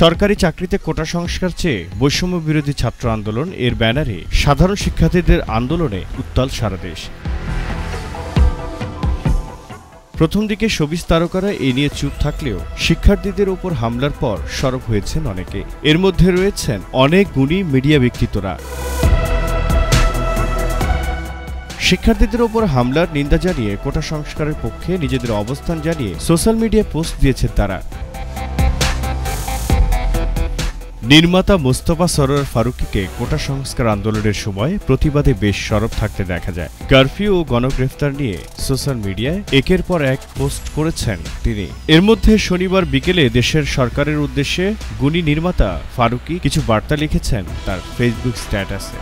সরকারি চাকরিতে কোটা সংস্কার চেয়ে বৈষম্য বিরোধী ছাত্র আন্দোলন এর ব্যানারে সাধারণ শিক্ষার্থীদের আন্দোলনে উত্তাল সারা দেশ। প্রথম দিকে শোবিজ তারকারা এ নিয়ে চুপ থাকলেও শিক্ষার্থীদের ওপর হামলার পর সরব হয়েছেন অনেকে। এর মধ্যে রয়েছেন অনেক গুণী মিডিয়া ব্যক্তিত্বরা। শিক্ষার্থীদের ওপর হামলার নিন্দা জানিয়ে কোটা সংস্কারের পক্ষে নিজেদের অবস্থান জানিয়ে সোশ্যাল মিডিয়ায় পোস্ট দিয়েছেন তারা। নির্মাতা মোস্তফা সরোয়ার ফারুকীকে কোটা সংস্কার আন্দোলনের সময় প্রতিবাদে বেশ সরব থাকতে দেখা যায়। কারফিউ ও গণগ্রেফতার নিয়ে সোশ্যাল মিডিয়ায় একের পর এক পোস্ট করেছেন তিনি। এর মধ্যে শনিবার বিকেলে দেশের সরকারের উদ্দেশ্যে গুণী নির্মাতা ফারুকী কিছু বার্তা লিখেছেন তার ফেসবুক স্ট্যাটাসে।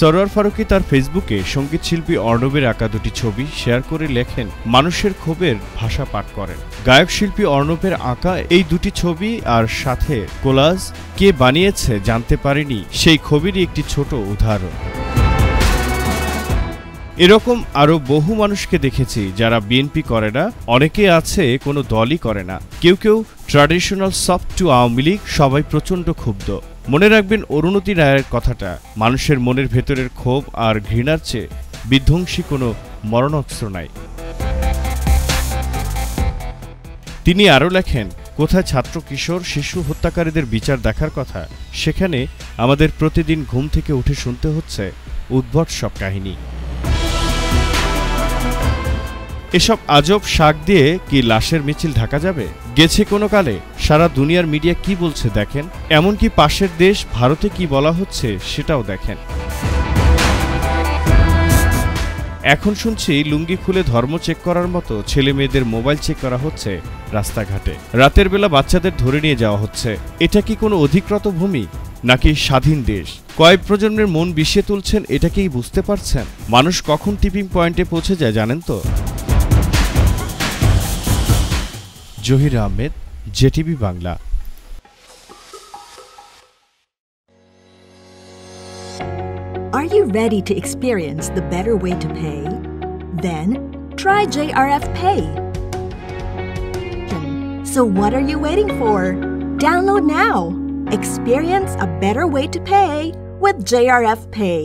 সরোয়ার ফারুকী তার ফেসবুকে সঙ্গীতশিল্পী অর্ণবের আঁকা দুটি ছবি শেয়ার করে লেখেন, মানুষের ক্ষোভের ভাষা পাঠ করেন। গায়ক শিল্পী অর্ণবের আঁকা এই দুটি ছবি আর সাথে কোলাজ কে বানিয়েছে জানতে পারেনি, সেই ক্ষোভেরই একটি ছোট উদাহরণ। এরকম আরও বহু মানুষকে দেখেছি যারা বিএনপি করে না, অনেকে আছে কোনো দলই করে না, কেউ কেউ traditional soft to Awami League, সবাই প্রচণ্ড ক্ষুব্ধ। মনে রাখবেন অরুণতি রায়ের কথাটা, মানুষের মনের ভেতরের ক্ষোভ আর ঘৃণার চেয়ে বিধ্বংসী কোনো মরণাস্ত্র নাই। তিনি আরও লেখেন, কোথায় ছাত্র কিশোর শিশু হত্যাকারীদের বিচার দেখার কথা, সেখানে আমাদের প্রতিদিন ঘুম থেকে উঠে শুনতে হচ্ছে উদ্ভট সব কাহিনী। এসব আজব শাক দিয়ে কি লাশের মিছিল ঢাকা যাবে? গেছে কোনো কালে? সারা দুনিয়ার মিডিয়া কি বলছে দেখেন, এমনকি পাশের দেশ ভারতে কি বলা হচ্ছে সেটাও দেখেন। এখন শুনছি লুঙ্গি খুলে ধর্ম চেক করার মতো ছেলে মেয়েদের মোবাইল চেক করা হচ্ছে রাস্তাঘাটে, রাতের বেলা বাচ্চাদের ধরে নিয়ে যাওয়া হচ্ছে। এটা কি কোনো অধিকৃত ভূমি নাকি স্বাধীন দেশ? কয়েক প্রজন্মের মন বিষিয়ে তুলছেন, এটা কি বুঝতে পারছেন? মানুষ কখন টিপিং পয়েন্টে পৌঁছে যায় জানেন তো? Zahir Ahmed, JTV Bangla. Are you ready to experience the better way to pay? Then try JRF Pay. So what are you waiting for? Download now. Experience a better way to pay with JRF Pay.